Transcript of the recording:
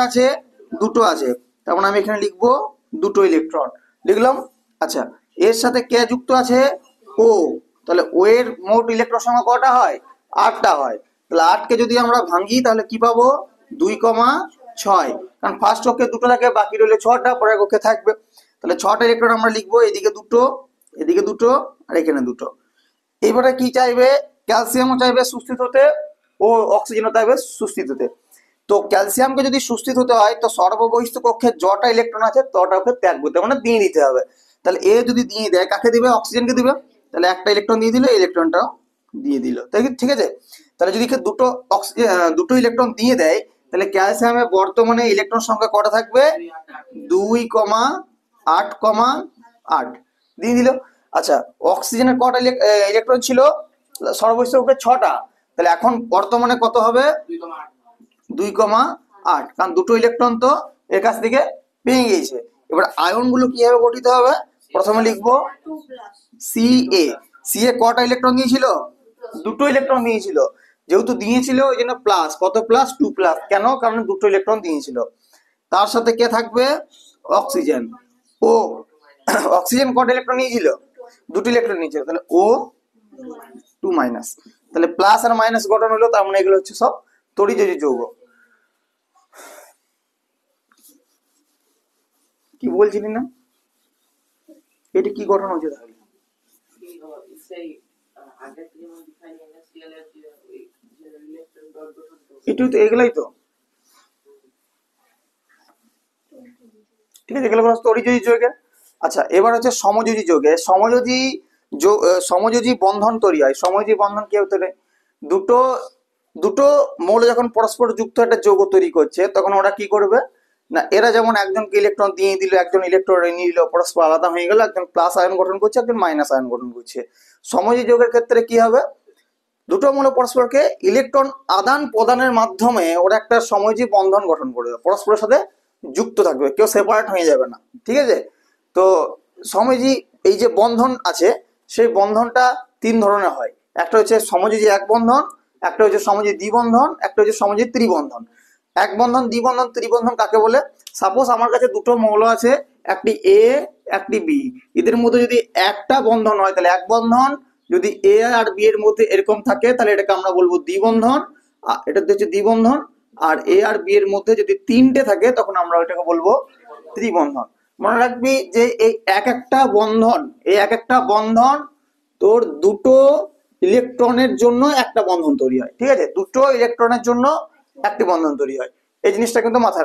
আছে, দুটো আছে, তার মানে আমি এখানে লিখবো দুটো ইলেকট্রন লিখলাম। আচ্ছা, এর সাথে কে যুক্ত আছে? ও। তাহলে ও এর মোট ইলেকট্রন সংখ্যা কটা হয়? 8টা হয়। তাহলে 8কে যদি আমরা ভাঙি তাহলে কি পাবো? 2,6। কারণ ফার্স্ট কক্ষে দুটো থাকে, বাকি রইলে 6টা, পরের কক্ষে থাকবে। তাহলে 6টা ইলেকট্রন আমরা লিখবো, এদিকে দুটো, এদিকে দুটো, আর এখানে দুটো। এবারে কি চাইবে? ক্যালসিয়ামও চাইবে সুস্থিত হতে, ও অক্সিজেনও চাইবে সুস্থিত হতে। তো ক্যালসিয়ামকে যদি সুস্থিত হতে হয় তো সর্ববহিষ্ঠ কক্ষে যটা ইলেকট্রন আছে তটা ওকে ত্যাগ করতে মানে দিয়ে দিতে হবে। তাহলে এ যদি দিয়ে দেয়, কাকে দিবে? অক্সিজেনকে দিবে। তাহলে একটা ইলেকট্রন দিয়ে দিল, ইলেকট্রনটাও দিয়ে দিল, তাই কি? ঠিক আছে। তাহলে যদি দুটো দুটো ইলেকট্রন দিয়ে দেয়, তাহলে ক্যালসিয়ামে বর্তমানে ইলেকট্রন সংখ্যা কটা থাকবে? 2,8,8 দিয়ে দিল। আচ্ছা, অক্সিজেনের কটা ইলেকট্রন ছিল সর্বশেষ কক্ষে? 6টা। তাহলে এখন বর্তমানে কত হবে? 2,8, কারণ দুটো ইলেকট্রন তো এর কাছ থেকে পেয়ে গিয়েছে। এবার আয়ন গুলো কিভাবে গঠিত হবে? প্রথমে লিখবো সি এ। সি এ কটা ইলেকট্রন দিয়েছিল? দুটো ইলেকট্রন দিয়েছিল। যেহেতু দিয়েছিল ওই জন্য প্লাস। কত প্লাস? 2 প্লাস। কেন? কারণ দুটো ইলেকট্রন দিয়েছিল। তার সাথে কে থাকবে? অক্সিজেন। ও অক্সিজেন কটা ইলেকট্রন নিয়েছিল? দুটো ইলেকট্রন নিয়েছিল। তাহলে ও 2 মাইনাস। তাহলে প্লাস আর মাইনাস গঠন হলো, তার মানে এগুলো হচ্ছে সব তড়িৎ যৌগ। কি বলছিলি না? এটা কি গঠন হচ্ছে তাহলে? একটু তো এগুলাই তো, ঠিক আছে, এগুলো তড়িৎ যৌগের। আচ্ছা, এবার হচ্ছে সমযোজী যৌগে। সমযোজী বন্ধন তৈরি হয়। সমযোজী বন্ধন কি হতে? দুটো দুটো মৌল যখন পরস্পর যুক্ত একটা যৌগ তৈরি করছে, তখন ওরা কি করবে না, এরা যেমন একজনকে ইলেকট্রন দিয়ে দিল, একজন ইলেকট্রন নিয়ে নিল, পরস্পর আলাদা হয়ে গেল, একজন প্লাস আয়ন গঠন করছে, একজন মাইনাস আয়ন গঠন করছে। সমযোজী যৌগের ক্ষেত্রে কি হবে? দুটো মৌল পরস্পরকে ইলেকট্রন আদান প্রদানের মাধ্যমে ওরা একটা সমযোজী বন্ধন গঠন করবে, পরস্পরের সাথে যুক্ত থাকবে, কেউ সেপারেট হয়ে যাবে না, ঠিক আছে। তো সমযোজী এই যে বন্ধন আছে, সেই বন্ধনটা 3 ধরনের হয়। একটা হচ্ছে সমযোজী এক বন্ধন, একটা হচ্ছে সমযোজী দ্বিবন্ধন, একটা হচ্ছে সমযোজী ত্রিবন্ধন। এক বন্ধন, দ্বিবন্ধন, ত্রিবন্ধন কাকে বলে? সাপোজ আমার কাছে দুটো মৌল আছে, একটি এ, একটি বি। এদের মধ্যে যদি একটা বন্ধন হয় তাহলে এক বন্ধন, যদি এ আর বি এর মধ্যে এরকম থাকে তাহলে এটাকে আমরা বলবো দ্বিবন্ধন। এটা হচ্ছে দ্বিবন্ধন। আর এ আর বি এর মধ্যে যদি 3টে থাকে তখন আমরা ওইটাকে বলবো ত্রিবন্ধন। মনে রাখবি যে এই এক একটা বন্ধন তোর দুটো ইলেকট্রনের জন্য একটা বন্ধন তৈরি হয়, ঠিক আছে? দুটো ইলেকট্রনের জন্য একটি বন্ধন তৈরি হয়। এই জিনিসটা কিন্তু মাথায়